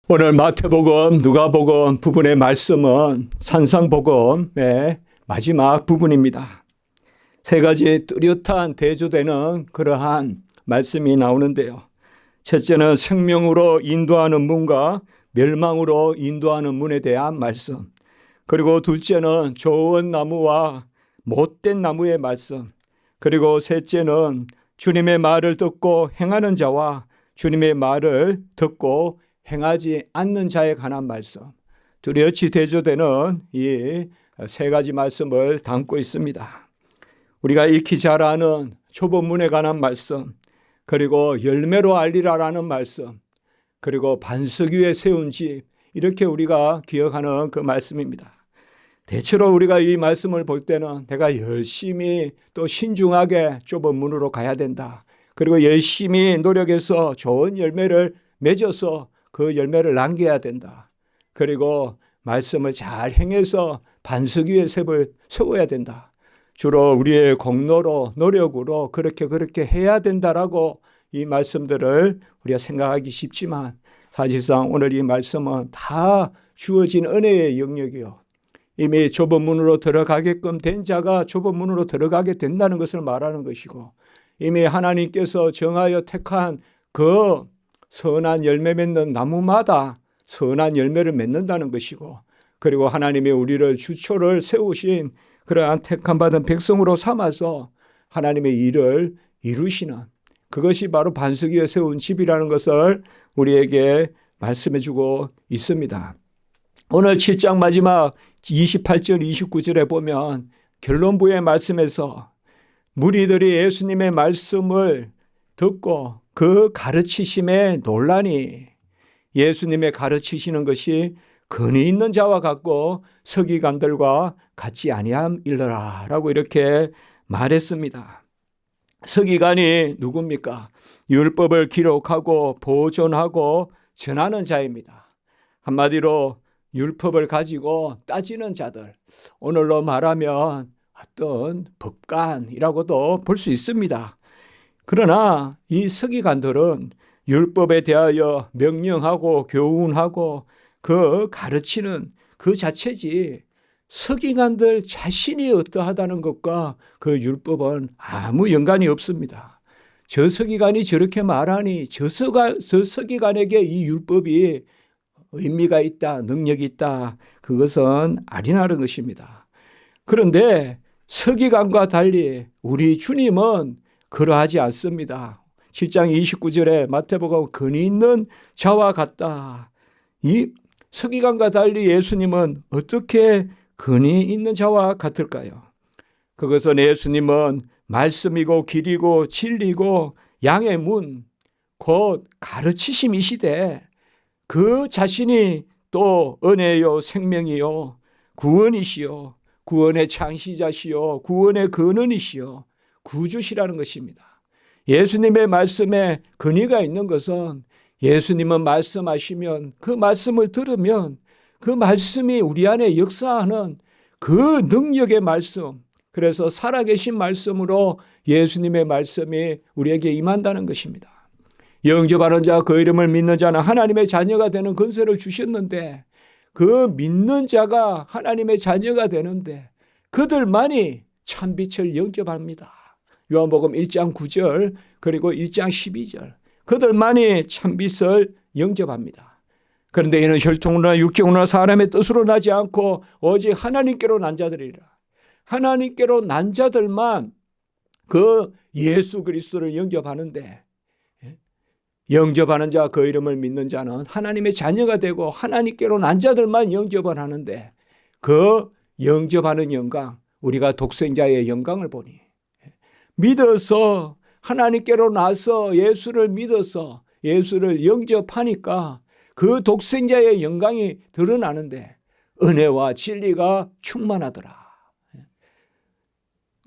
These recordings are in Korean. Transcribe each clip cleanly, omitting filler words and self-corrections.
오늘 마태복음, 누가복음 부분의 말씀은 산상복음의 마지막 부분입니다. 세 가지 뚜렷한 대조되는 그러한 말씀이 나오는데요. 첫째는 생명으로 인도하는 문과 멸망으로 인도하는 문에 대한 말씀. 그리고 둘째는 좋은 나무와 못된 나무의 말씀. 그리고 셋째는 주님의 말을 듣고 행하는 자와 주님의 말을 듣고 행하지 않는 자에 관한 말씀. 뚜렷이 대조되는 이 세 가지 말씀을 담고 있습니다. 우리가 익히 잘 아는 초본문에 관한 말씀, 그리고 열매로 알리라라는 말씀, 그리고 반석 위에 세운 집, 이렇게 우리가 기억하는 그 말씀입니다. 대체로 우리가 이 말씀을 볼 때는 내가 열심히 또 신중하게 좁은 문으로 가야 된다. 그리고 열심히 노력해서 좋은 열매를 맺어서 그 열매를 남겨야 된다. 그리고 말씀을 잘 행해서 반석 위에 셉을 세워야 된다. 주로 우리의 공로로 노력으로 그렇게 해야 된다라고 이 말씀들을 우리가 생각하기 쉽지만 사실상 오늘 이 말씀은 다 주어진 은혜의 영역이요. 이미 좁은 문으로 들어가게끔 된 자가 좁은 문으로 들어가게 된다는 것을 말하는 것이고, 이미 하나님께서 정하여 택한 그 선한 열매 맺는 나무마다 선한 열매를 맺는다는 것이고, 그리고 하나님이 우리를 주초를 세우신 그러한 택함 받은 백성으로 삼아서 하나님의 일을 이루시는, 그것이 바로 반석 위에 세운 집이라는 것을 우리에게 말씀해 주고 있습니다. 오늘 7장 마지막 28절 29절에 보면 결론부의 말씀에서 무리들이 예수님의 말씀을 듣고 그 가르치심에 논란이, 예수님의 가르치시는 것이 근위 있는 자와 같고 서기관들과 같지 아니함일러라 라고 이렇게 말했습니다. 서기관이 누굽니까? 율법을 기록하고 보존하고 전하는 자입니다. 한마디로 율법을 가지고 따지는 자들, 오늘로 말하면 어떤 법관이라고도 볼 수 있습니다. 그러나 이 서기관들은 율법에 대하여 명령하고 교훈하고 그 가르치는 그 자체지, 서기관들 자신이 어떠하다는 것과 그 율법은 아무 연관이 없습니다. 저 서기관이 저렇게 말하니 저 서기관에게 이 율법이 의미가 있다, 능력이 있다, 그것은 아니라는 것입니다. 그런데 서기관과 달리 우리 주님은 그러하지 않습니다. 7장 29절에 마태복음 근위 있는 자와 같다. 이 서기관과 달리 예수님은 어떻게 근위 있는 자와 같을까요? 그것은 예수님은 말씀이고 길이고 진리고 양의 문, 곧 가르치심이시되 그 자신이 또 은혜요 생명이요 구원이시요 구원의 창시자시요 구원의 근원이시요 구주시라는 것입니다. 예수님의 말씀에 근위가 있는 것은 예수님은 말씀하시면 그 말씀을 들으면 그 말씀이 우리 안에 역사하는 그 능력의 말씀, 그래서 살아계신 말씀으로 예수님의 말씀이 우리에게 임한다는 것입니다. 영접하는 자, 그 이름을 믿는 자는 하나님의 자녀가 되는 권세를 주셨는데, 그 믿는 자가 하나님의 자녀가 되는데 그들만이 참빛을 영접합니다. 요한복음 1장 9절 그리고 1장 12절, 그들만이 참빛을 영접합니다. 그런데 이는 혈통으로나 육경으로나 사람의 뜻으로 나지 않고 오직 하나님께로 난 자들이라. 하나님께로 난 자들만 그 예수 그리스도를 영접하는데, 영접하는 자, 그 이름을 믿는 자는 하나님의 자녀가 되고 하나님께로 난 자들만 영접을 하는데, 그 영접하는 영광, 우리가 독생자의 영광을 보니, 믿어서 하나님께로 나서 예수를 믿어서 예수를 영접하니까 그 독생자의 영광이 드러나는데 은혜와 진리가 충만하더라.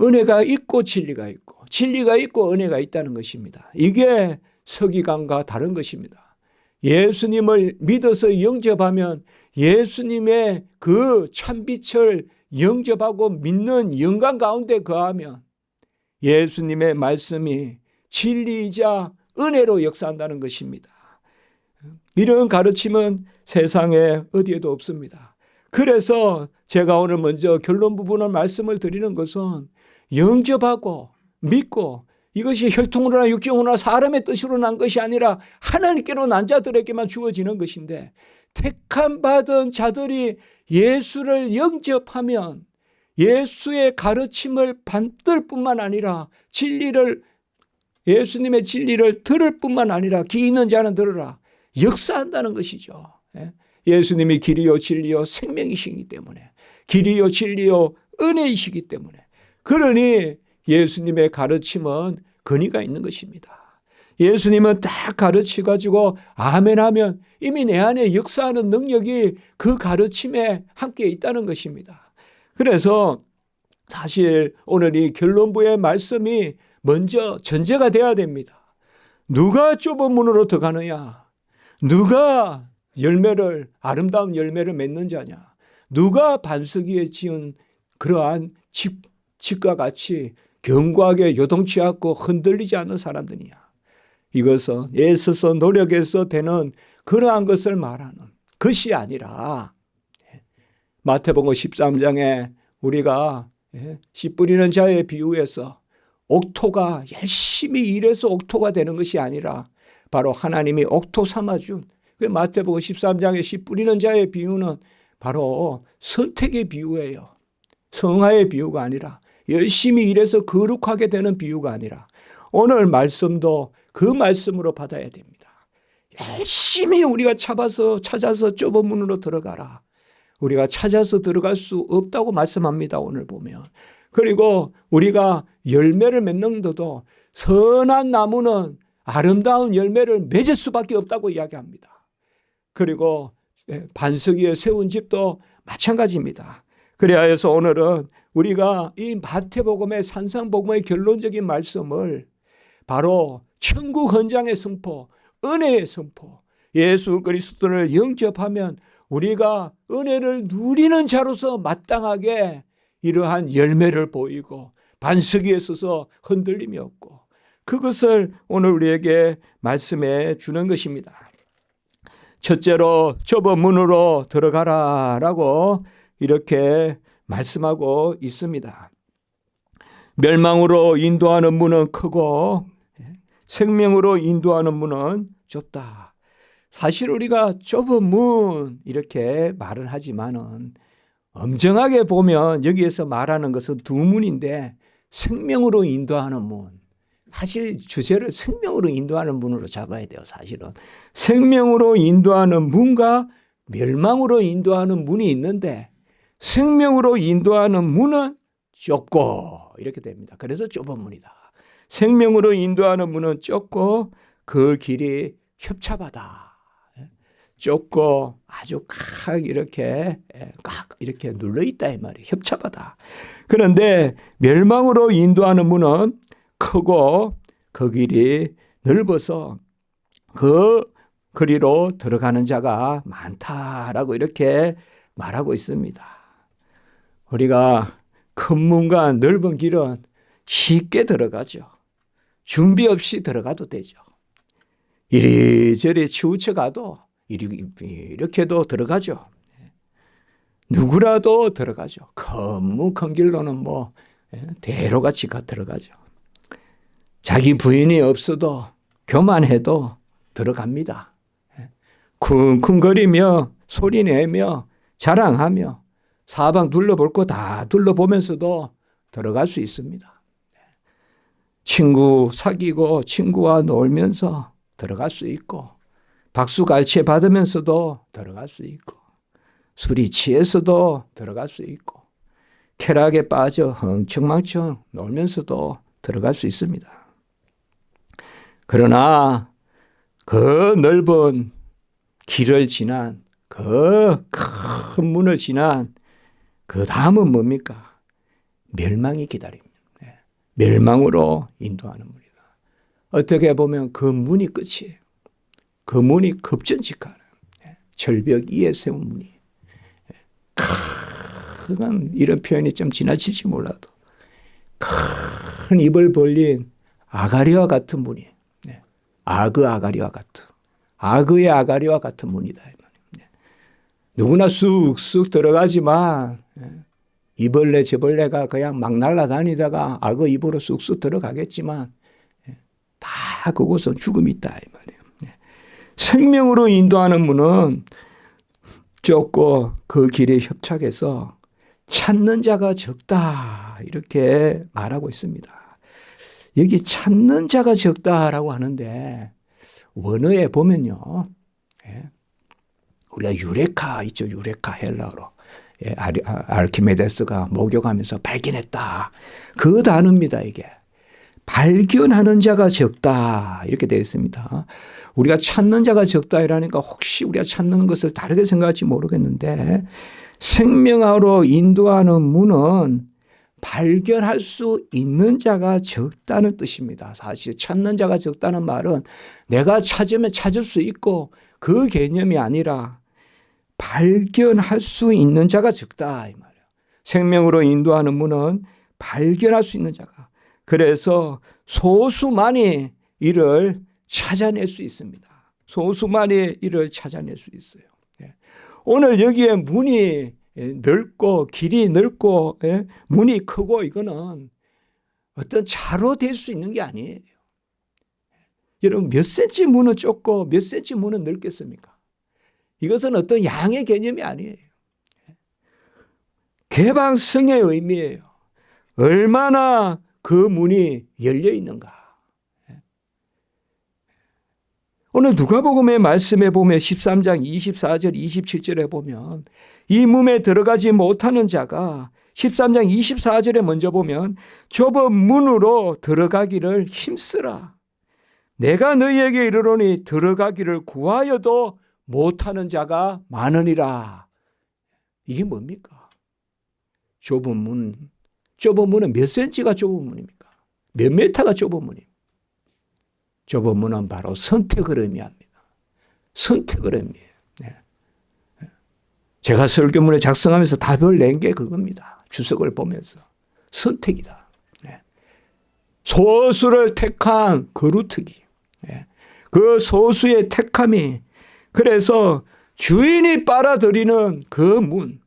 은혜가 있고 진리가 있고, 진리가 있고 은혜가 있다는 것입니다. 이게 서기관과 다른 것입니다. 예수님을 믿어서 영접하면 예수님의 그 참빛을 영접하고 믿는 영광 가운데 거하면 예수님의 말씀이 진리이자 은혜로 역사한다는 것입니다. 이런 가르침은 세상에 어디에도 없습니다. 그래서 제가 오늘 먼저 결론 부분을 말씀을 드리는 것은 영접하고 믿고 이것이 혈통으로나 육정으로나 사람의 뜻으로 난 것이 아니라 하나님께로 난 자들에게만 주어지는 것인데, 택함 받은 자들이 예수를 영접하면 예수의 가르침을 받을 뿐만 아니라 예수님의 진리를 들을 뿐만 아니라 귀 있는 자는 들으라 역사한다는 것이죠. 예수님이 길이요 진리요 생명이시기 때문에, 길이요 진리요 은혜이시기 때문에, 그러니 예수님의 가르침은 근위가 있는 것입니다. 예수님은 딱 가르치가지고 아멘 하면 이미 내 안에 역사하는 능력이 그 가르침에 함께 있다는 것입니다. 그래서 사실 오늘 이 결론부의 말씀이 먼저 전제가 되어야 됩니다. 누가 좁은 문으로 들어가느냐? 누가 아름다운 열매를 맺는 자냐? 누가 반석 위에 지은 그러한 집과 같이 견고하게 요동치 않고 흔들리지 않는 사람들이냐? 이것은 애써서 노력해서 되는 그러한 것을 말하는 것이 아니라, 마태복음 13장에 우리가 씨 뿌리는 자의 비유에서 옥토가 열심히 일해서 옥토가 되는 것이 아니라 바로 하나님이 옥토 삼아준 그 마태복음 13장의 씨 뿌리는 자의 비유는 바로 선택의 비유예요. 성화의 비유가 아니라, 열심히 일해서 거룩하게 되는 비유가 아니라, 오늘 말씀도 그 말씀으로 받아야 됩니다. 열심히 우리가 찾아서 좁은 문으로 들어가라. 우리가 찾아서 들어갈 수 없다고 말씀합니다. 오늘 보면. 그리고 우리가 열매를 맺는데도 선한 나무는 아름다운 열매를 맺을 수밖에 없다고 이야기합니다. 그리고 반석 위에 세운 집도 마찬가지입니다. 그래야 해서 오늘은 우리가 이 마태복음의 산상복음의 결론적인 말씀을 바로 천국 헌장의 선포, 은혜의 선포, 예수 그리스도를 영접하면 우리가 은혜를 누리는 자로서 마땅하게 이러한 열매를 보이고 반석 위에 서서 흔들림이 없고, 그것을 오늘 우리에게 말씀해 주는 것입니다. 첫째로 좁은 문으로 들어가라라고 이렇게 말씀하고 있습니다. 멸망으로 인도하는 문은 크고 생명으로 인도하는 문은 좁다. 사실 우리가 좁은 문 이렇게 말을 하지만은 엄정하게 보면 여기에서 말하는 것은 두 문인데, 생명으로 인도하는 문, 사실 주제를 생명으로 인도하는 문으로 잡아야 돼요. 사실은 생명으로 인도하는 문과 멸망으로 인도하는 문이 있는데, 생명으로 인도하는 문은 좁고 이렇게 됩니다. 그래서 좁은 문이다. 생명으로 인도하는 문은 좁고 그 길이 협잡하다. 좁고 아주 꽉 이렇게 눌러 있다 이 말이에요. 협잡하다. 그런데 멸망으로 인도하는 문은 크고 그 길이 넓어서 그 거리로 들어가는 자가 많다라고 이렇게 말하고 있습니다. 우리가 큰 문과 넓은 길은 쉽게 들어가죠. 준비 없이 들어가도 되죠. 이리저리 치우쳐 가도 이렇게도 들어가죠. 누구라도 들어가죠. 큰 길로는 대로같이 들어가죠. 자기 부인이 없어도 교만해도 들어갑니다. 쿵쿵거리며 소리내며 자랑하며 사방 둘러볼 거 다 둘러보면서도 들어갈 수 있습니다. 친구 사귀고 친구와 놀면서 들어갈 수 있고, 박수갈채 받으면서도 들어갈 수 있고, 술이 취해서도 들어갈 수 있고, 쾌락에 빠져 흥청망청 놀면서도 들어갈 수 있습니다. 그러나 그 넓은 길을 지난, 그 큰 문을 지난 그 다음은 뭡니까? 멸망이 기다립니다. 멸망으로 인도하는 문이다. 어떻게 보면 그 문이 끝이에요. 그 문이 급전직하는 절벽 위에 세운 문이. 큰 이런 표현이 좀 지나칠지 몰라도 큰 입을 벌린 아가리와 같은 문이. 아가리와 같은. 악의 아가리와 같은 문이다. 누구나 쑥쑥 들어가지만 이벌레 저벌레가 그냥 막 날아다니다가 악의 입으로 쑥쑥 들어가겠지만 다 그곳은 죽음이 있다 이 말이에요. 생명으로 인도하는 문은 좁고 그 길에 협착해서 찾는 자가 적다 이렇게 말하고 있습니다. 여기 찾는 자가 적다라고 하는데 원어에 보면요. 우리가 유레카 있죠. 유레카 헬라어로. 알키메데스가 목욕하면서 발견했다. 그 단어입니다. 이게. 발견하는 자가 적다 이렇게 되어 있습니다. 우리가 찾는 자가 적다 이라니까 혹시 우리가 찾는 것을 다르게 생각할지 모르겠는데 생명하로 인도하는 문은 발견할 수 있는 자가 적다는 뜻입니다. 사실 찾는 자가 적다는 말은 내가 찾으면 찾을 수 있고 그 개념이 아니라 발견할 수 있는 자가 적다 이 말이에요. 생명으로 인도하는 문은 발견할 수 있는 자가. 그래서 소수만이 이를 찾아낼 수 있습니다. 소수만이 이를 찾아낼 수 있어요. 오늘 여기에 문이 넓고 길이 넓고 문이 크고 이거는 어떤 차로 될 수 있는 게 아니에요. 여러분 몇 센치 문은 좁고 몇 센치 문은 넓겠습니까? 이것은 어떤 양의 개념이 아니에요. 개방성의 의미예요. 얼마나 그 문이 열려 있는가. 오늘 누가복음의 말씀에 보면 13장 24절 27절에 보면 이 문에 들어가지 못하는 자가 13장 24절에 먼저 보면 좁은 문으로 들어가기를 힘쓰라. 내가 너희에게 이르노니 들어가기를 구하여도 못하는 자가 많으니라. 이게 뭡니까? 좁은 문. 좁은 문은 몇 센치가 좁은 문입니까? 몇 메타가 좁은 문입니까? 좁은 문은 바로 선택을 의미합니다. 선택을 의미해요. 제가 설교문을 작성하면서 답을 낸 게 그겁니다. 주석을 보면서. 선택이다. 소수를 택한 거루트기. 그 소수의 택함이 그래서 주인이 빨아들이는 그 문.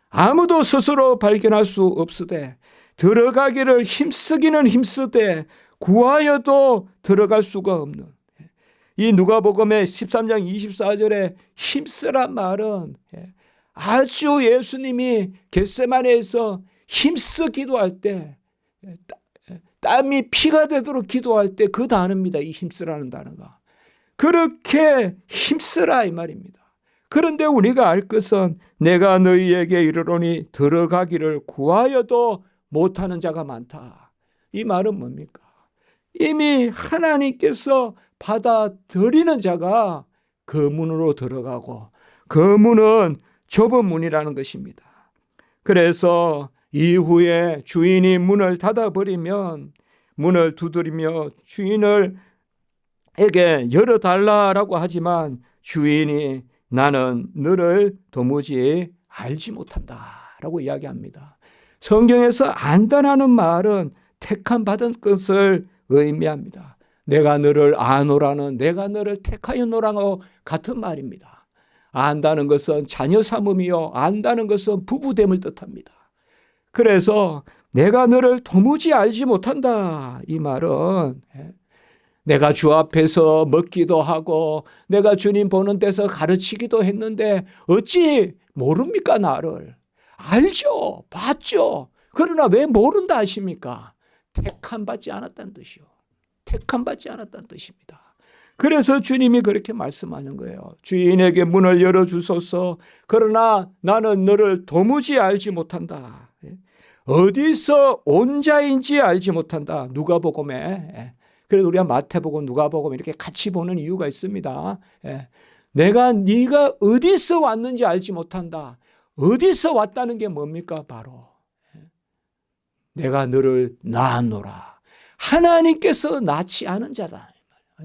아무도 스스로 발견할 수 없으되 들어가기를 힘쓰기는 힘쓰되 구하여도 들어갈 수가 없는 이 누가복음의 13장 24절에 힘쓰란 말은 아주 예수님이 겟세마네에서 힘써 기도할 때 땀이 피가 되도록 기도할 때 그 단어입니다. 이 힘쓰라는 단어가. 그렇게 힘쓰라 이 말입니다. 그런데 우리가 알 것은 내가 너희에게 이르노니 들어가기를 구하여도 못하는 자가 많다. 이 말은 뭡니까? 이미 하나님께서 받아들이는 자가 그 문으로 들어가고 그 문은 좁은 문이라는 것입니다. 그래서 이후에 주인이 문을 닫아버리면 문을 두드리며 주인에게 열어달라라고 하지만 주인이 나는 너를 도무지 알지 못한다라고 이야기합니다. 성경에서 안다라는 말은 택함 받은 것을 의미합니다. 내가 너를 아노라는 내가 너를 택하였노라고 같은 말입니다. 안다는 것은 자녀 삼음이요 안다는 것은 부부됨을 뜻합니다. 그래서 내가 너를 도무지 알지 못한다 이 말은 내가 주 앞에서 먹기도 하고 내가 주님 보는 데서 가르치기도 했는데 어찌 모릅니까 나를? 알죠. 봤죠. 그러나 왜 모른다 하십니까? 택함받지 않았다는 뜻이요. 택함받지 않았다는 뜻입니다. 그래서 주님이 그렇게 말씀하는 거예요. 주인에게 문을 열어주소서. 그러나 나는 너를 도무지 알지 못한다. 어디서 온 자인지 알지 못한다. 누가복음에. 그래서 우리가 마태복음, 누가복음 이렇게 같이 보는 이유가 있습니다. 네가 어디서 왔는지 알지 못한다. 어디서 왔다는 게 뭡니까? 바로 내가 너를 낳았노라. 하나님께서 낳지 않은 자다.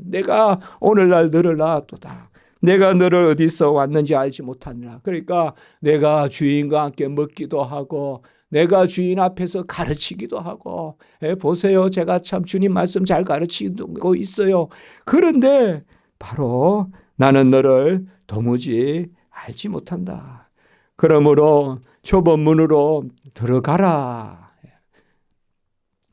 내가 오늘날 너를 낳았도다. 내가 너를 어디서 왔는지 알지 못하느라. 그러니까 내가 주인과 함께 먹기도 하고 내가 주인 앞에서 가르치기도 하고 보세요. 제가 참 주님 말씀 잘 가르치고 있어요. 그런데 바로 나는 너를 도무지 알지 못한다. 그러므로 좁은 문으로 들어가라.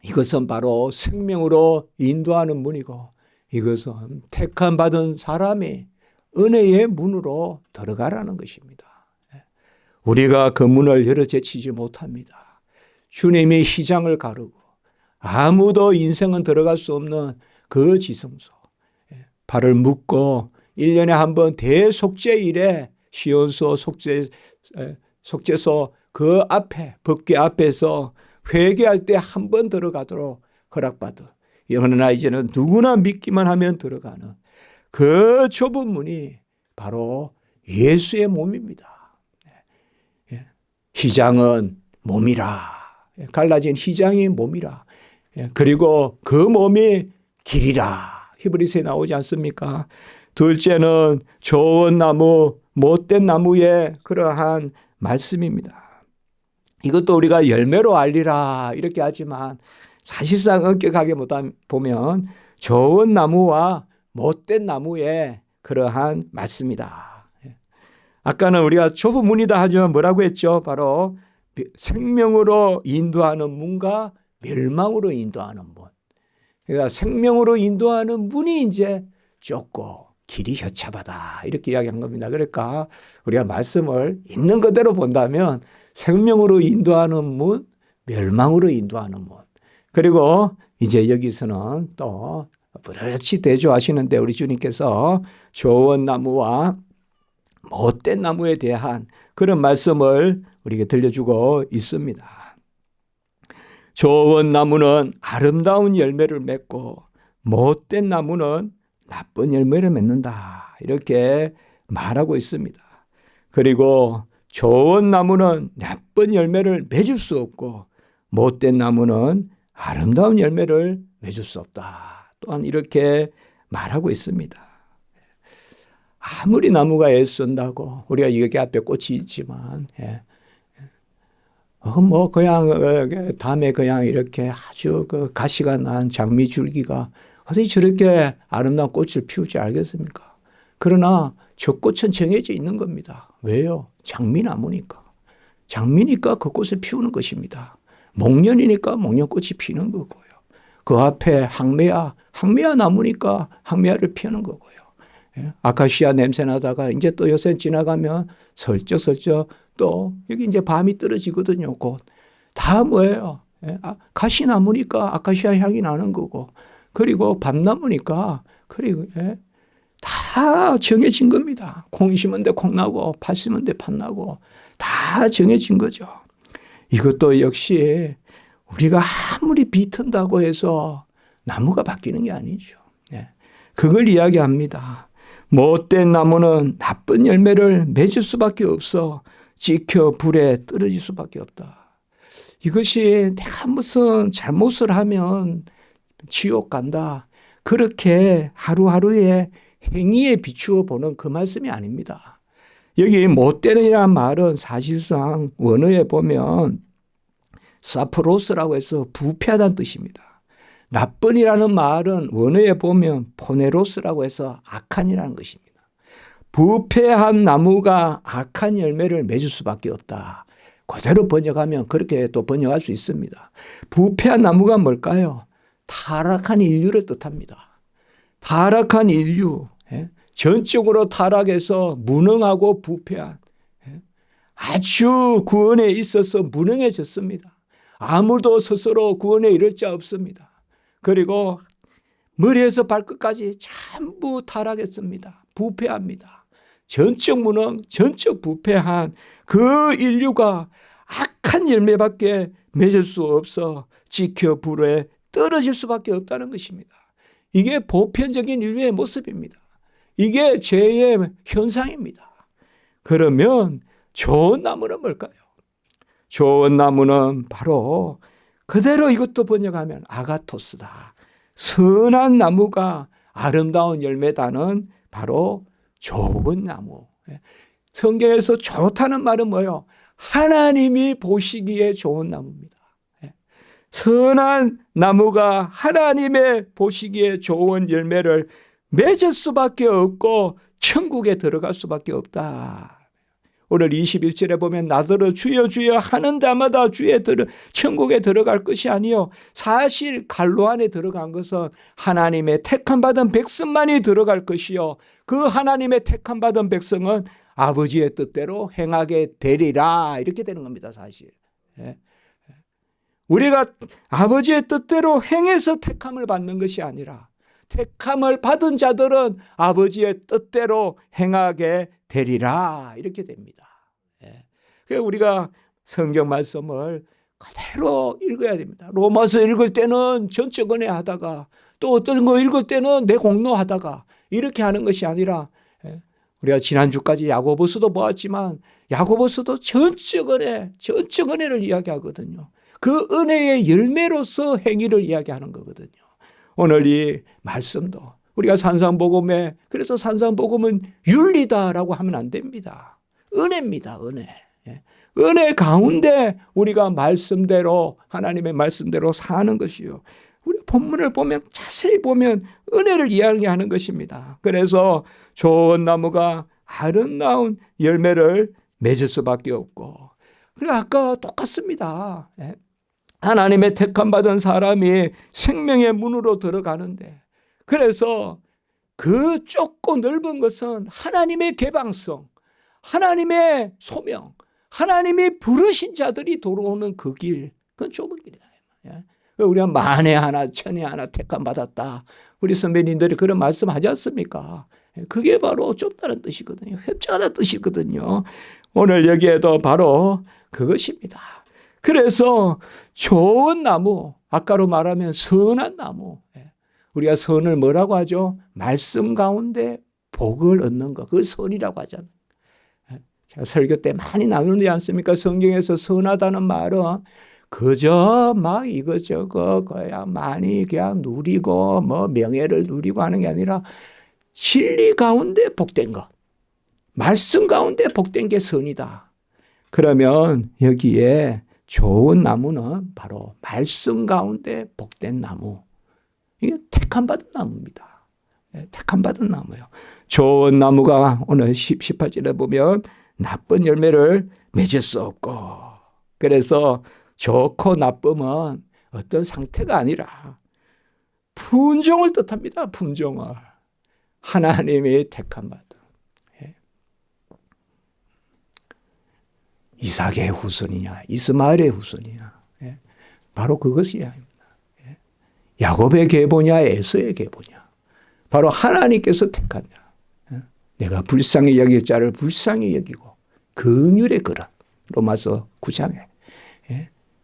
이것은 바로 생명으로 인도하는 문이고, 이것은 택함 받은 사람이 은혜의 문으로 들어가라는 것입니다. 우리가 그 문을 열어 제치지 못합니다. 주님이 휘장을 가르고 아무도 인생은 들어갈 수 없는 그 지성소, 발을 묶고 1년에 한 번 대속죄일에 시온소 속죄소 그 앞에, 법궤 앞에서 회개할 때 한 번 들어가도록 허락받은, 그러나 이제는 누구나 믿기만 하면 들어가는 그 좁은 문이 바로 예수의 몸입니다. 휘장은 몸이라. 갈라진 휘장이 몸이라. 그리고 그 몸이 길이라. 히브리서에 나오지 않습니까? 둘째는 좋은 나무, 못된 나무의 그러한 말씀입니다. 이것도 우리가 열매로 알리라 이렇게 하지만 사실상 엄격하게 보면 좋은 나무와 못된 나무의 그러한 말씀이다. 아까는 우리가 좁은 문이다 하지만 뭐라고 했죠? 바로 생명으로 인도하는 문과 멸망으로 인도하는 문. 그러니까 생명으로 인도하는 문이 이제 좁고 길이 협착하다 이렇게 이야기한 겁니다. 그러니까 우리가 말씀을 있는 그대로 본다면 생명으로 인도하는 문, 멸망으로 인도하는 문. 그리고 이제 여기서는 또 부르짖 대조하시는데 우리 주님께서 좋은 나무와 못된 나무에 대한 그런 말씀을 우리에게 들려주고 있습니다. 좋은 나무는 아름다운 열매를 맺고 못된 나무는 나쁜 열매를 맺는다. 이렇게 말하고 있습니다. 그리고 좋은 나무는 나쁜 열매를 맺을 수 없고 못된 나무는 아름다운 열매를 맺을 수 없다. 또한 이렇게 말하고 있습니다. 아무리 나무가 애쓴다고 우리가 여기 앞에 꽃이 있지만 뭐 그냥 밤에 그냥 이렇게 아주 그 가시가 난 장미 줄기가 어떻게 저렇게 아름다운 꽃을 피우지 알겠습니까? 그러나 저 꽃은 정해져 있는 겁니다. 왜요? 장미나무니까. 장미니까 그 꽃을 피우는 것입니다. 목련이니까 목련꽃이 피는 거고요. 그 앞에 항메아 나무니까 항메아를 피우는 거고요. 아카시아 냄새 나다가 이제 또 요새 지나가면 슬쩍슬쩍 또 여기 이제 밤이 떨어지거든요. 곧. 다 뭐예요? 가시나무니까 아카시아 향이 나는 거고, 그리고 밤나무니까, 그리고 다 정해진 겁니다. 콩 심은 데 콩 나고, 팥 심은 데 팥 나고, 다 정해진 거죠. 이것도 역시 우리가 아무리 비튼다고 해서 나무가 바뀌는 게 아니죠. 그걸 이야기합니다. 못된 나무는 나쁜 열매를 맺을 수밖에 없어 찍혀 불에 떨어질 수밖에 없다. 이것이 내가 무슨 잘못을 하면 지옥 간다. 그렇게 하루하루의 행위에 비추어 보는 그 말씀이 아닙니다. 여기 못된이라는 말은 사실상 원어에 보면 사프로스라고 해서 부패하다는 뜻입니다. 나쁜이라는 말은 원어에 보면 포네로스라고 해서 악한이라는 것입니다. 부패한 나무가 악한 열매를 맺을 수밖에 없다. 그대로 번역하면 그렇게 또 번역할 수 있습니다. 부패한 나무가 뭘까요? 타락한 인류를 뜻합니다. 타락한 인류, 전적으로 타락해서 무능하고 부패한, 아주 구원에 있어서 무능해졌습니다. 아무도 스스로 구원에 이를 자 없습니다. 그리고 머리에서 발끝까지 전부 타락했습니다. 부패합니다. 전적 무능, 전적 부패한 그 인류가 악한 열매밖에 맺을 수 없어 지켜 불에 떨어질 수밖에 없다는 것입니다. 이게 보편적인 인류의 모습입니다. 이게 죄의 현상입니다. 그러면 좋은 나무는 뭘까요? 좋은 나무는 바로 그대로 이것도 번역하면 아가토스다. 선한 나무가 아름다운 열매다는 바로 좋은 나무. 성경에서 좋다는 말은 뭐예요? 하나님이 보시기에 좋은 나무입니다. 선한 나무가 하나님의 보시기에 좋은 열매를 맺을 수밖에 없고 천국에 들어갈 수밖에 없다. 오늘 21절에 보면 나더러 주여 주여 하는 자마다 천국에 들어갈 것이 아니요 사실 갈로 안에 들어간 것은 하나님의 택함받은 백성만이 들어갈 것이요 그 하나님의 택함받은 백성은 아버지의 뜻대로 행하게 되리라. 이렇게 되는 겁니다. 사실. 우리가 아버지의 뜻대로 행해서 택함을 받는 것이 아니라 택함을 받은 자들은 아버지의 뜻대로 행하게 되리라. 이렇게 됩니다. 그래서 우리가 성경 말씀을 그대로 읽어야 됩니다. 로마서 읽을 때는 전적 은혜 하다가 또 어떤 거 읽을 때는 내 공로하다가 이렇게 하는 것이 아니라 우리가 지난주까지 야고보서도 보았지만 야고보서도 전적 은혜를 이야기하거든요. 그 은혜의 열매로서 행위를 이야기하는 거거든요. 오늘 이 말씀도 우리가 산상복음에 그래서 산상복음은 윤리다라고 하면 안 됩니다. 은혜입니다. 은혜. 은혜 가운데 우리가 말씀대로 하나님의 말씀대로 사는 것이요. 우리 본문을 보면 자세히 보면 은혜를 이야기하는 것입니다. 그래서 좋은 나무가 아름다운 열매를 맺을 수밖에 없고 그리고 아까 똑같습니다. 하나님의 택함받은 사람이 생명의 문으로 들어가는데 그래서 그 좁고 넓은 것은 하나님의 개방성, 하나님의 소명, 하나님이 부르신 자들이 들어오는 그 길, 그건 좁은 길이다. 우리가 만에 하나, 천에 하나 택함받았다. 우리 선배님들이 그런 말씀 하지 않습니까? 그게 바로 좁다는 뜻이거든요. 협조하다는 뜻이거든요. 오늘 여기에도 바로 그것입니다. 그래서 좋은 나무, 아까로 말하면 선한 나무. 우리가 선을 뭐라고 하죠? 말씀 가운데 복을 얻는 것. 그걸 선이라고 하잖아요. 제가 설교 때 많이 나누지 않습니까? 성경에서 선하다는 말은 그저 막 이거저거 그냥 많이 그냥 누리고 뭐 명예를 누리고 하는 게 아니라 진리 가운데 복된 것. 말씀 가운데 복된 게 선이다. 그러면 여기에 좋은 나무는 바로 말씀 가운데 복된 나무. 이게 택함받은 나무입니다. 택함받은 나무예요. 좋은 나무가 오늘 18절에 보면 나쁜 열매를 맺을 수 없고 그래서 좋고 나쁨은 어떤 상태가 아니라 품종을 뜻합니다. 품종을. 하나님이 택함받은 이삭의 후손이냐 이스마엘의 후손이냐 바로 그것이야. 야곱의 계보냐 에서의 계보냐 바로 하나님께서 택하냐. 내가 불쌍히 여길 자를 불쌍히 여기고 긍휼의 그릇 로마서 9장에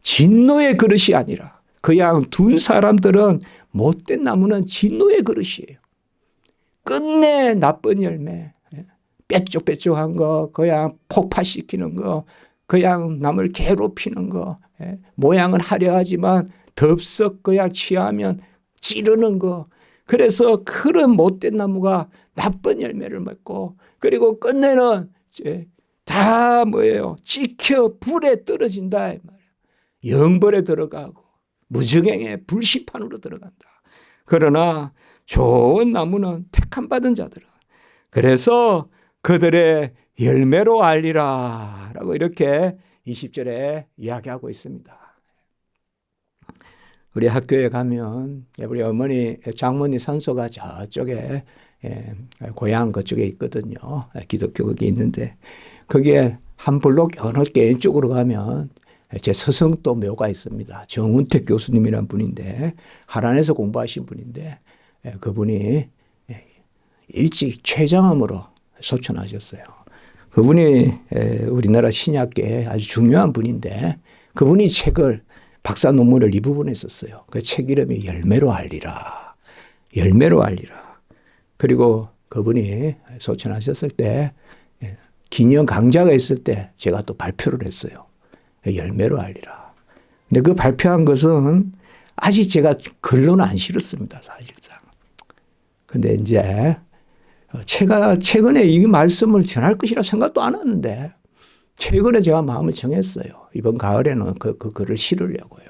진노의 그릇이 아니라 그냥 둔 사람들은 못된 나무는 진노의 그릇이에요. 끝내 나쁜 열매 뾰족뾰족한 거 그냥 폭파시키는 거 그냥 남을 괴롭히는 거 모양은 화려하지만 덥석 그냥 취하면 찌르는 거 그래서 그런 못된 나무가 나쁜 열매를 맺고 그리고 끝내는 다 뭐예요? 찍혀 불에 떨어진다. 영벌에 들어가고 무증행의 불시판으로 들어간다. 그러나 좋은 나무는 택함받은 자들은 그래서 그들의 열매로 알리라 라고 이렇게 20절에 이야기하고 있습니다. 우리 학교에 가면 우리 어머니 장모님 산소가 저쪽에 고향 그쪽에 있거든요. 기독교 거기 있는데 거기에 한 블록 어느 게 쪽으로 가면 제 서성도 묘가 있습니다. 정운택 교수님이라는 분인데 하란에서 공부하신 분인데 그분이 일찍 췌장암으로 소천하셨어요. 그분이 우리나라 신약계에 아주 중요한 분인데 그분이 책을 박사 논문을 이 부분에 썼어요. 그 책 이름이 열매로 알리라. 열매로 알리라. 그리고 그분이 소천하셨을 때 기념 강좌가 있을 때 제가 또 발표를 했어요. 열매로 알리라. 근데 그 발표한 것은 아직 제가 글로는 안 실었습니다. 사실상. 근데 이제 제가 최근에 이 말씀을 전할 것이라 생각도 안 했는데 최근에 제가 마음을 정했어요. 이번 가을에는 그 글을 실으려고요.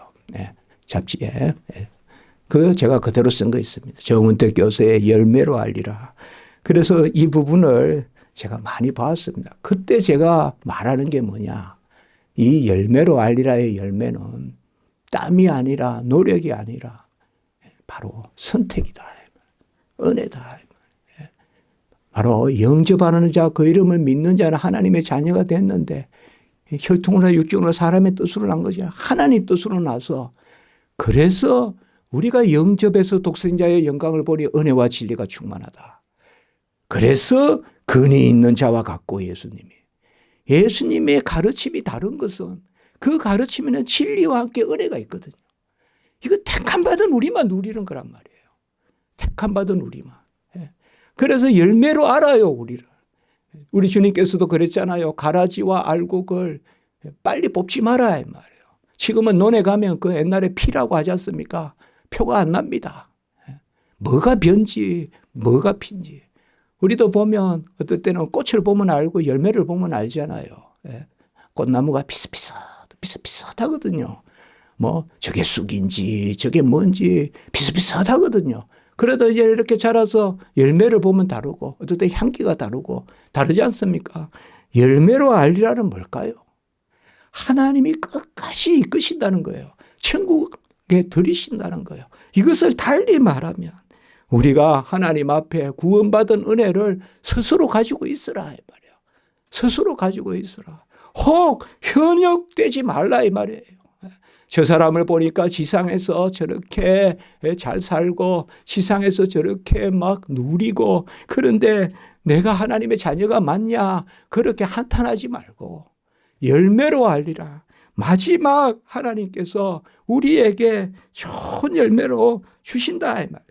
잡지에. 그 제가 그대로 쓴 거 있습니다. 정운택 교수의 열매로 알리라. 그래서 이 부분을 제가 많이 봤습니다. 그때 제가 말하는 게 뭐냐. 이 열매로 알리라의 열매는 땀이 아니라 노력이 아니라 바로 선택이다. 은혜다. 바로 영접하는 자 그 이름을 믿는 자는 하나님의 자녀가 됐는데 혈통으로 육정으로 사람의 뜻으로 난 거지. 하나님 뜻으로 나서 그래서 우리가 영접해서 독생자의 영광을 보니 은혜와 진리가 충만하다. 그래서 근이 있는 자와 같고 예수님의 가르침이 다른 것은 그 가르침에는 진리와 함께 은혜가 있거든요. 이거 택함받은 우리만 누리는 거란 말이에요. 택함받은 우리만. 그래서 열매로 알아요, 우리를. 우리 주님께서도 그랬잖아요. 가라지와 알곡을 빨리 뽑지 마라 이 말이에요. 지금은 논에 가면 그 옛날에 피라고 하지 않습니까? 표가 안 납니다. 뭐가 변지 뭐가 핀지. 우리도 보면 어떨 때는 꽃을 보면 알고 열매를 보면 알잖아요. 꽃나무가 비슷비슷하거든요. 뭐 저게 쑥인지 저게 뭔지 비슷비슷하거든요. 그래도 이제 이렇게 자라서 열매를 보면 다르고 어떨 때 향기가 다르고 다르지 않습니까? 열매로 알리라는 뭘까요? 하나님이 끝까지 이끄신다는 거예요. 천국에 들이신다는 거예요. 이것을 달리 말하면 우리가 하나님 앞에 구원받은 은혜를 스스로 가지고 있으라 이 말이에요. 스스로 가지고 있으라. 혹 현역되지 말라 이 말이에요. 저 사람을 보니까 지상에서 저렇게 잘 살고 지상에서 저렇게 막 누리고 그런데 내가 하나님의 자녀가 맞냐 그렇게 한탄하지 말고 열매로 알리라. 마지막 하나님께서 우리에게 좋은 열매로 주신다 이 말이에요.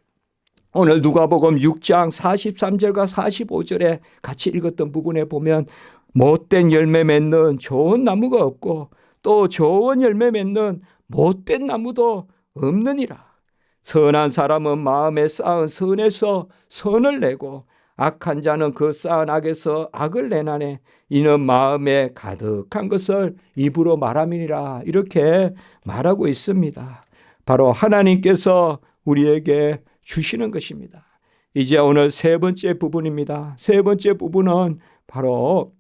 오늘 누가복음 6장 43절과 45절에 같이 읽었던 부분에 보면 못된 열매 맺는 좋은 나무가 없고 또 좋은 열매 맺는 못된 나무도 없느니라. 선한 사람은 마음에 쌓은 선에서 선을 내고 악한 자는 그 쌓은 악에서 악을 내나네. 이는 마음에 가득한 것을 입으로 말함이니라. 이렇게 말하고 있습니다. 바로 하나님께서 우리에게 주시는 것입니다. 이제 오늘 세 번째 부분입니다. 세 번째 부분은 바로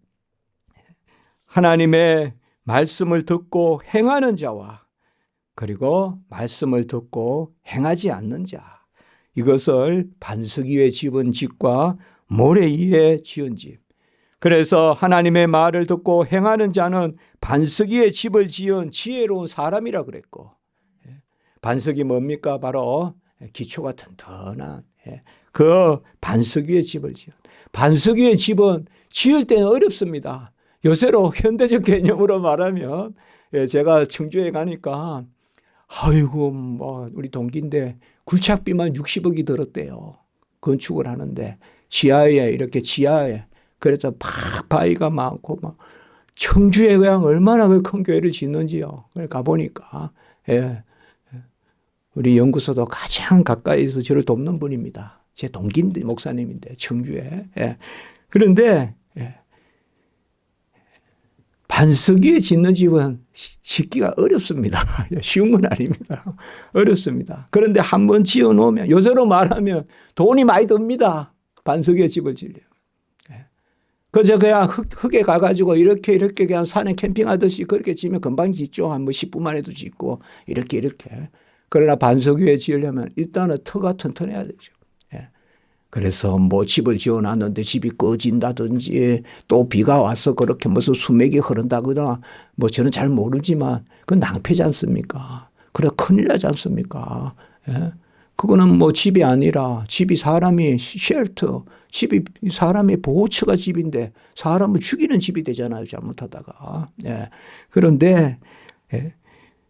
하나님의 말씀을 듣고 행하는 자와 그리고 말씀을 듣고 행하지 않는 자. 이것을 반석 위에 지은 집과 모래 위에 지은 집. 그래서 하나님의 말을 듣고 행하는 자는 반석 위에 집을 지은 지혜로운 사람이라 그랬고 반석이 뭡니까? 바로 기초가 튼튼한 그 반석 위에 집을 지은 반석 위에 집은 지을 때는 어렵습니다. 요새로 현대적 개념으로 말하면 제가 청주에 가니까 아이고 뭐 우리 동기인데 굴착비만 60억이 들었대요. 건축을 하는데 지하에 그래서 막 바위가 많고 막 청주에 그냥 얼마나 큰 교회를 짓는지요. 가보니까 우리 연구소도 가장 가까이서 저를 돕는 분입니다. 제 동기인데 목사님인데 청주에. 그런데 반석 위에 짓는 집은 짓기가 어렵습니다. 쉬운 건 아닙니다. 어렵습니다. 그런데 한번 지어 놓으면 요새로 말하면 돈이 많이 듭니다. 반석 위에 집을 지려면. 그저 그냥 흙에 가가지고 이렇게 그냥 산에 캠핑하듯이 그렇게 지면 금방 짓죠. 한 뭐 10분 만에도 짓고 이렇게. 그러나 반석 위에 지으려면 일단은 터가 튼튼해야 되죠. 그래서 뭐 집을 지어놨는데 집이 꺼진다든지 또 비가 와서 그렇게 무슨 수맥이 흐른다거나 뭐 저는 잘 모르지만 그건 낭패지 않습니까? 그래 큰일 나지 않습니까? 그거는 뭐 집이 아니라 집이 사람이 쉘터, 집이 사람의 보호처가 집인데 사람을 죽이는 집이 되잖아요. 잘못하다가. 그런데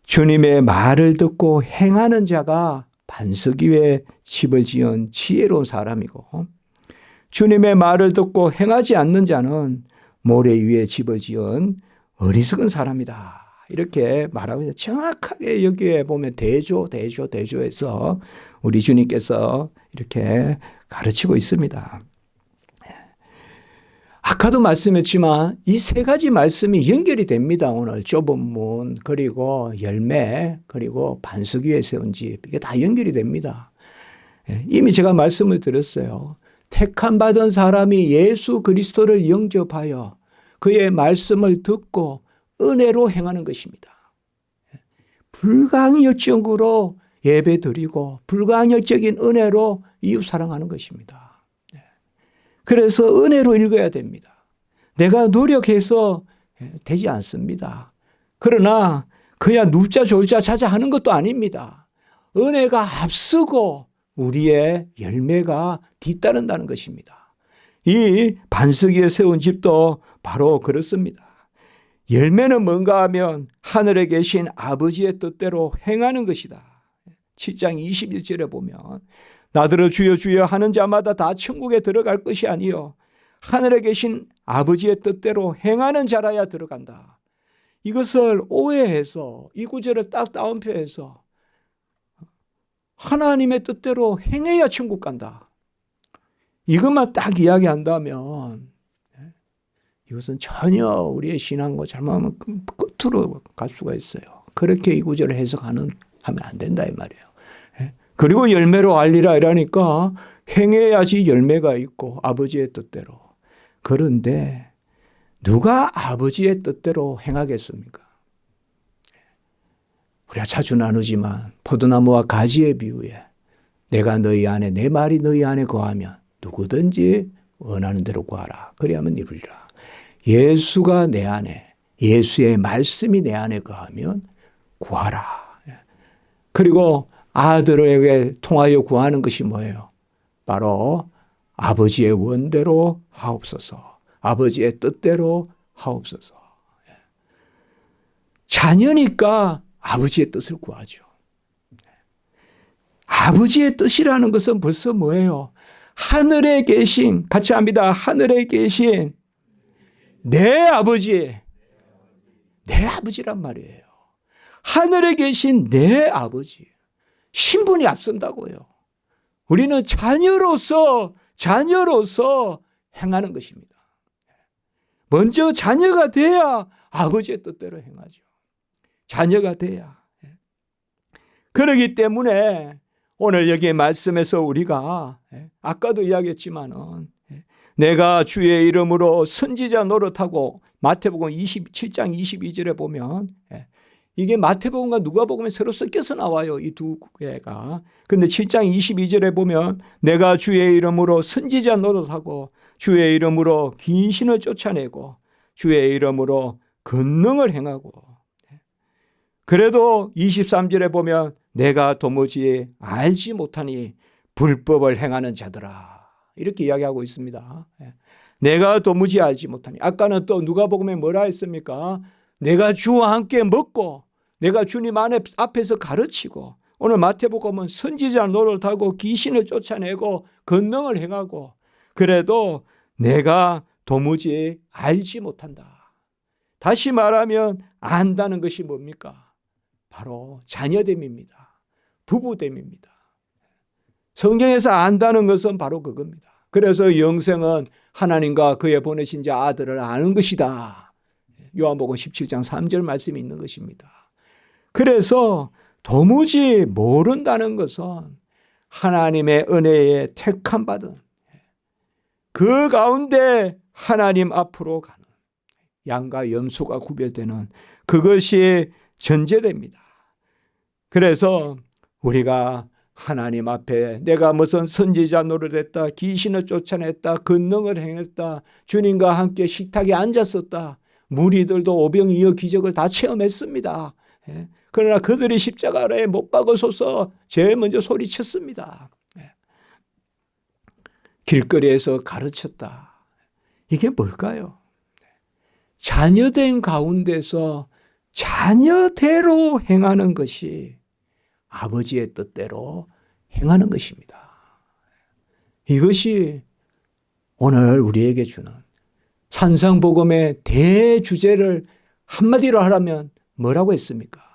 주님의 말을 듣고 행하는 자가 반석 위에 집을 지은 지혜로운 사람이고 주님의 말을 듣고 행하지 않는 자는 모래 위에 집을 지은 어리석은 사람이다. 이렇게 말하고 있어요. 정확하게 여기에 보면 대조해서 우리 주님께서 이렇게 가르치고 있습니다. 아까도 말씀했지만 이 세 가지 말씀이 연결이 됩니다. 오늘 좁은 문, 그리고 열매, 그리고 반석 위에 세운 집. 이게 다 연결이 됩니다. 이미 제가 말씀을 드렸어요. 택함 받은 사람이 예수 그리스도를 영접하여 그의 말씀을 듣고 은혜로 행하는 것입니다. 불가항력적으로 예배 드리고 불가항력적인 은혜로 이웃 사랑하는 것입니다. 그래서 은혜로 읽어야 됩니다. 내가 노력해서 되지 않습니다. 그러나 그야 누자 졸자 자자 하는 것도 아닙니다. 은혜가 앞서고 우리의 열매가 뒤따른다는 것입니다. 이 반석 위에 세운 집도 바로 그렇습니다. 열매는 뭔가 하면 하늘에 계신 아버지의 뜻대로 행하는 것이다. 7장 21절에 보면 나더러 주여 주여 하는 자마다 다 천국에 들어갈 것이 아니요 하늘에 계신 아버지의 뜻대로 행하는 자라야 들어간다. 이것을 오해해서 이 구절을 딱 다운표해서 하나님의 뜻대로 행해야 천국 간다. 이것만 딱 이야기한다면 이것은 전혀 우리의 신앙과 잘못하면 끝으로 갈 수가 있어요. 그렇게 이 구절을 해석하면 안 된다 이 말이에요. 그리고 열매로 알리라 이러니까 행해야지 열매가 있고 아버지의 뜻대로. 그런데 누가 아버지의 뜻대로 행하겠습니까? 우리가 자주 나누지만 포도나무와 가지의 비유에 내가 너희 안에 내 말이 너희 안에 거하면 누구든지 원하는 대로 구하라. 그리하면 이루리라. 예수가 내 안에 예수의 말씀이 내 안에 거하면 구하라. 그리고 아들에게 통하여 구하는 것이 뭐예요? 바로 아버지의 원대로 하옵소서. 아버지의 뜻대로 하옵소서. 자녀니까 아버지의 뜻을 구하죠. 아버지의 뜻이라는 것은 벌써 뭐예요? 하늘에 계신, 같이 합니다. 하늘에 계신 내 아버지. 내 아버지란 말이에요. 하늘에 계신 내 아버지. 신분이 앞선다고요. 우리는 자녀로서 행하는 것입니다. 먼저 자녀가 돼야 아버지의 뜻대로 행하죠. 자녀가 돼야. 그러기 때문에 오늘 여기 말씀에서 우리가 아까도 이야기했지만은 내가 주의 이름으로 선지자 노릇하고 마태복음 27장 22절에 보면 이게 마태복음과 누가복음에 서로 섞여서 나와요. 이 두 개가. 그런데 7장 22절에 보면 내가 주의 이름으로 선지자 노릇하고 주의 이름으로 귀신을 쫓아내고 주의 이름으로 권능을 행하고 그래도 23절에 보면 내가 도무지 알지 못하니 불법을 행하는 자들아. 이렇게 이야기하고 있습니다. 내가 도무지 알지 못하니. 아까는 또 누가복음에 뭐라 했습니까? 내가 주와 함께 먹고 내가 주님 앞에서 가르치고 오늘 마태복음은 선지자 노릇하고 귀신을 쫓아내고 권능을 행하고 그래도 내가 도무지 알지 못한다. 다시 말하면 안다는 것이 뭡니까? 바로 자녀됨입니다. 부부됨입니다. 성경에서 안다는 것은 바로 그겁니다. 그래서 영생은 하나님과 그의 보내신 자 아들을 아는 것이다. 요한복음 17장 3절 말씀이 있는 것입니다. 그래서 도무지 모른다는 것은 하나님의 은혜에 택함 받은 그 가운데 하나님 앞으로 가는 양과 염소가 구별되는 그것이 전제됩니다. 그래서 우리가 하나님 앞에 내가 무슨 선지자 노릇했다, 귀신을 쫓아냈다, 권능을 행했다, 주님과 함께 식탁에 앉았었다. 무리들도 오병이어 기적을 다 체험했습니다. 그러나 그들이 십자가 아래에 못 박으소서 제일 먼저 소리쳤습니다. 길거리에서 가르쳤다. 이게 뭘까요? 자녀된 가운데서 자녀대로 행하는 것이 아버지의 뜻대로 행하는 것입니다. 이것이 오늘 우리에게 주는 산상복음의 대주제를 한마디로 하라면 뭐라고 했습니까?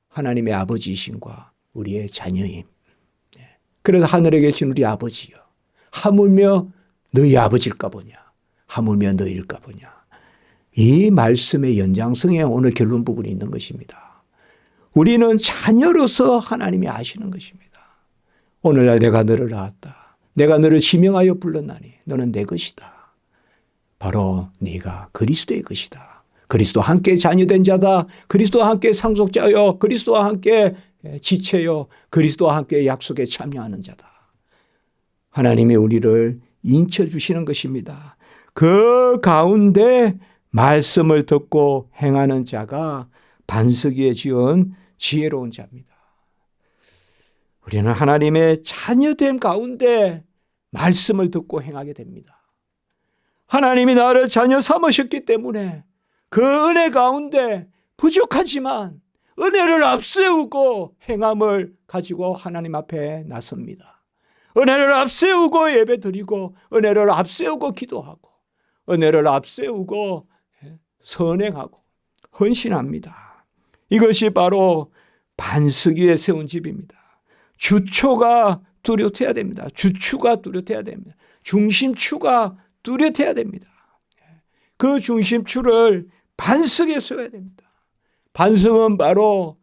하나님의 아버지이신과 우리의 자녀임. 그래서 하늘에 계신 우리 아버지여 하물며 너희 아버지일까 보냐. 하물며 너희일까 보냐. 이 말씀의 연장성에 오늘 결론 부분이 있는 것입니다. 우리는 자녀로서 하나님이 아시는 것입니다. 오늘날 내가 너를 낳았다. 내가 너를 지명하여 불렀나니 너는 내 것이다. 바로 네가 그리스도의 것이다. 그리스도와 함께 자녀된 자다. 그리스도와 함께 상속자여. 그리스도와 함께 지체여. 그리스도와 함께 약속에 참여하는 자다. 하나님이 우리를 인쳐주시는 것입니다. 그 가운데 말씀을 듣고 행하는 자가 반석이에 지은 지혜로운 자입니다. 우리는 하나님의 자녀됨 가운데 말씀을 듣고 행하게 됩니다. 하나님이 나를 자녀 삼으셨기 때문에 그 은혜 가운데 부족하지만 은혜를 앞세우고 행함을 가지고 하나님 앞에 나섭니다. 은혜를 앞세우고 예배드리고 은혜를 앞세우고 기도하고 은혜를 앞세우고 선행하고 헌신합니다. 이것이 바로 반석 위에 세운 집입니다. 주초가 뚜렷해야 됩니다. 주추가 뚜렷해야 됩니다. 중심추가 뚜렷해야 됩니다. 그 중심추를 반석에 세워야 됩니다. 반석은 바로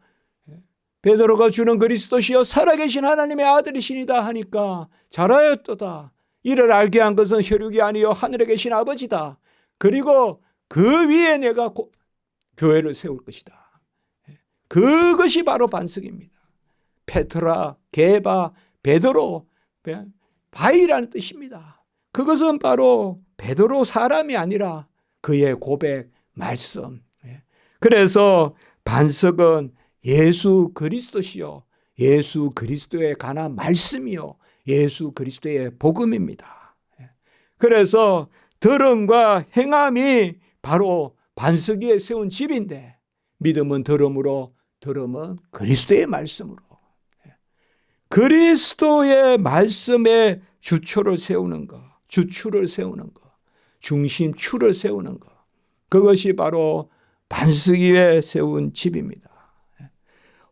베드로가 주는 그리스도시여 살아계신 하나님의 아들이시니다 하니까 잘하였도다. 이를 알게 한 것은 혈육이 아니요 하늘에 계신 아버지다. 그리고 그 위에 내가 교회를 세울 것이다. 그것이 바로 반석입니다. 페트라, 게바, 베드로, 바위라는 뜻입니다. 그것은 바로 베드로 사람이 아니라 그의 고백, 말씀. 그래서 반석은 예수 그리스도시요 예수 그리스도에 관한 말씀이요 예수 그리스도의 복음입니다. 그래서 들음과 행함이 바로 반석 위에 세운 집인데 믿음은 들음으로 들음은 그리스도의 말씀으로 그리스도의 말씀에 주초를 세우는 것, 주추를 세우는 것, 중심추를 세우는 것 그것이 바로 반석 위에 세운 집입니다.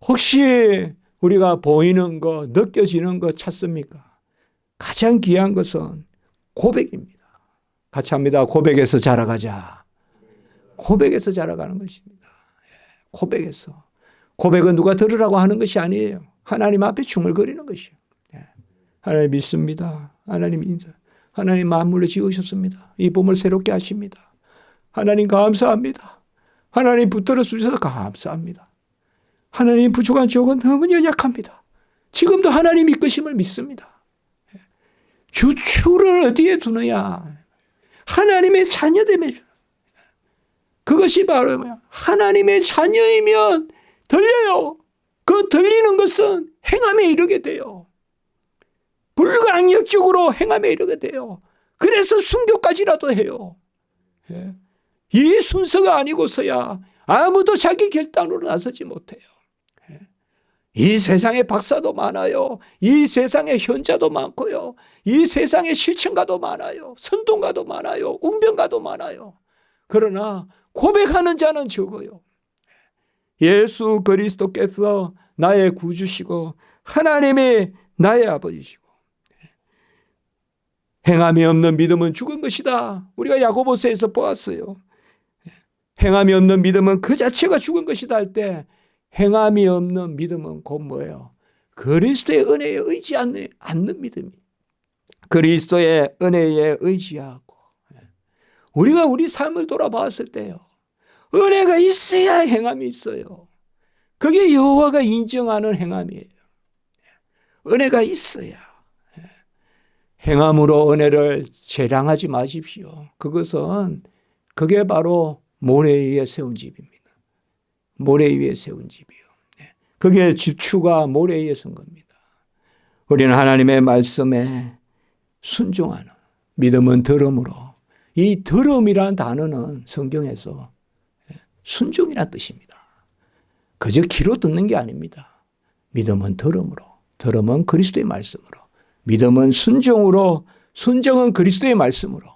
혹시 우리가 보이는 것, 느껴지는 것 찾습니까? 가장 귀한 것은 고백입니다. 같이 합니다. 고백에서 자라가자. 고백에서 자라가는 것입니다. 고백에서. 고백은 누가 들으라고 하는 것이 아니에요. 하나님 앞에 중얼거리는 것이에요. 하나님 믿습니다. 하나님 인자. 하나님 만물을 지으셨습니다. 이 봄을 새롭게 하십니다. 하나님 감사합니다. 하나님 붙들어 주셔서 감사합니다. 하나님 부족한 지옥은 너무 연약합니다. 지금도 하나님 이끄심을 믿습니다. 주추를 어디에 두느냐? 하나님의 자녀됨에 주는. 그것이 바로 뭐야? 하나님의 자녀이면 들려요. 그 들리는 것은 행함에 이르게 돼요. 불가항력적으로 행함에 이르게 돼요. 그래서 순교까지라도 해요. 이 순서가 아니고서야 아무도 자기 결단으로 나서지 못해요. 이 세상에 박사도 많아요. 이 세상에 현자도 많고요. 이 세상에 실천가도 많아요. 선동가도 많아요. 운변가도 많아요. 그러나 고백하는 자는 적어요. 예수 그리스도께서 나의 구주시고 하나님이 나의 아버지시고 행함이 없는 믿음은 죽은 것이다. 우리가 야고보서에서 보았어요. 행함이 없는 믿음은 그 자체가 죽은 것이다 할 때 행함이 없는 믿음은 곧 뭐예요? 그리스도의 은혜에 의지하지 않는 믿음이. 그리스도의 은혜에 의지하고 우리가 우리 삶을 돌아봤을 때요. 은혜가 있어야 행함이 있어요. 그게 여호와가 인정하는 행함이에요. 은혜가 있어야. 행함으로 은혜를 재량하지 마십시오. 그게 바로 모래 위에 세운 집입니다. 모래 위에 세운 집이요. 그게 주추가 모래 위에 선 겁니다. 우리는 하나님의 말씀에 순종하는 믿음은 들음으로 이 들음이라는 단어는 성경에서 순종이라는 뜻입니다. 그저 귀로 듣는 게 아닙니다. 믿음은 들음으로 들음은 그리스도의 말씀으로 믿음은 순종으로 순종은 그리스도의 말씀으로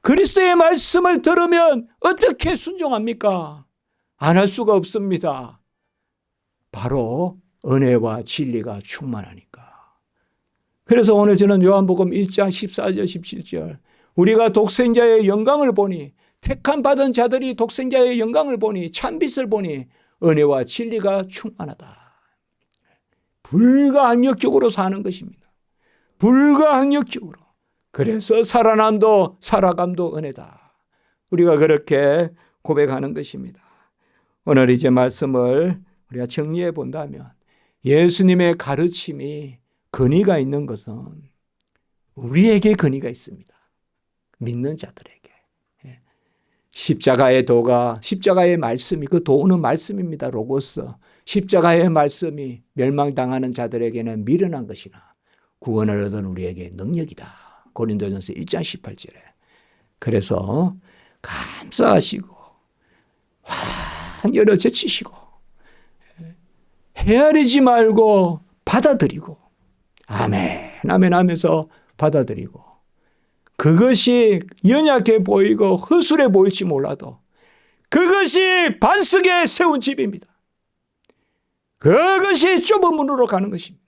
그리스도의 말씀을 들으면 어떻게 순종합니까? 안 할 수가 없습니다. 바로 은혜와 진리가 충만하니까. 그래서 오늘 저는 요한복음 1장 14절 17절 우리가 독생자의 영광을 보니, 택함 받은 자들이 독생자의 영광을 보니, 참빛을 보니 은혜와 진리가 충만하다. 불가항력적으로 사는 것입니다. 불가항력적으로. 그래서 살아남도 살아감도 은혜다. 우리가 그렇게 고백하는 것입니다. 오늘 이제 말씀을 우리가 정리해 본다면, 예수님의 가르침이 근위가 있는 것은 우리에게 근위가 있습니다. 믿는 자들에게. 십자가의 도가, 십자가의 말씀이, 그 도는 말씀입니다. 로고스. 십자가의 말씀이 멸망당하는 자들에게는 미련한 것이나 구원을 얻은 우리에게 능력이다. 고린도전서 1장 18절에. 그래서 감사하시고 환열을 제치시고 헤아리지 말고 받아들이고, 아멘 아멘 하면서 받아들이고, 그것이 연약해 보이고 허술해 보일지 몰라도 그것이 반석에 세운 집입니다. 그것이 좁은 문으로 가는 것입니다.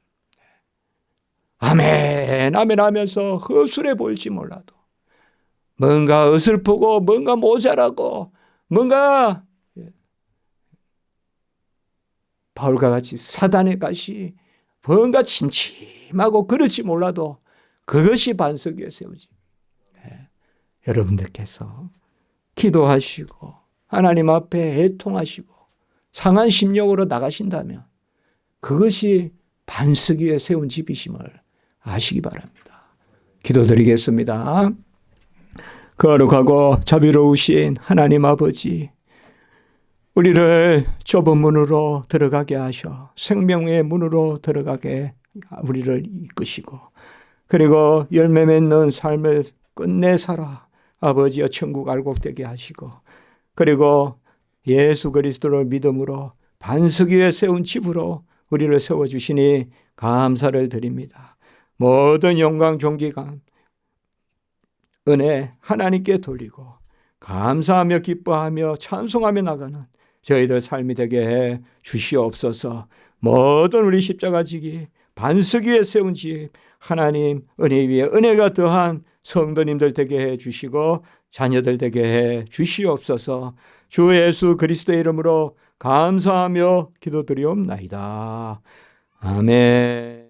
아멘 아멘 하면서 허술해 보일지 몰라도, 뭔가 어설프고 뭔가 모자라고 뭔가 바울과 같이 사단의 가시 뭔가 침침하고 그렇지 몰라도 그것이 반석 위에 세우지. 여러분들께서 기도하시고 하나님 앞에 애통하시고 상한 심령으로 나가신다면 그것이 반석 위에 세운 집이심을 아시기 바랍니다. 기도드리겠습니다. 거룩하고 자비로우신 하나님 아버지, 우리를 좁은 문으로 들어가게 하셔 생명의 문으로 들어가게 우리를 이끄시고, 그리고 열매 맺는 삶을 끝내 살아 아버지여 천국 알곡되게 하시고, 그리고 예수 그리스도를 믿음으로 반석 위에 세운 집으로 우리를 세워주시니 감사를 드립니다. 모든 영광 존귀감 은혜 하나님께 돌리고 감사하며 기뻐하며 찬송하며 나가는 저희들 삶이 되게 해 주시옵소서. 모든 우리 십자가 지기 반석 위에 세운 집 하나님 은혜 위에 은혜가 더한 성도님들 되게 해 주시고 자녀들 되게 해 주시옵소서. 주 예수 그리스도의 이름으로 감사하며 기도드리옵나이다. 아멘.